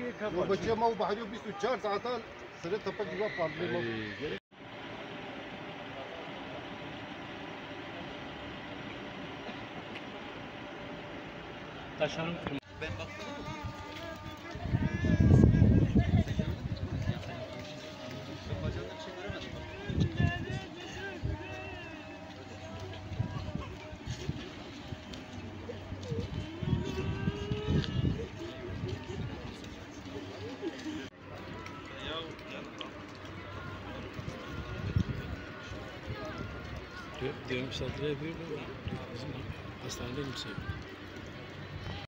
वो बच्चे माँ बाहरी 24 ساعات سره تپک جوا پارلی Taşan Ben baktım. Bacağını bir şey göremedim. diyorum saldırı yapıyor. Bizim hastanede kimse yok.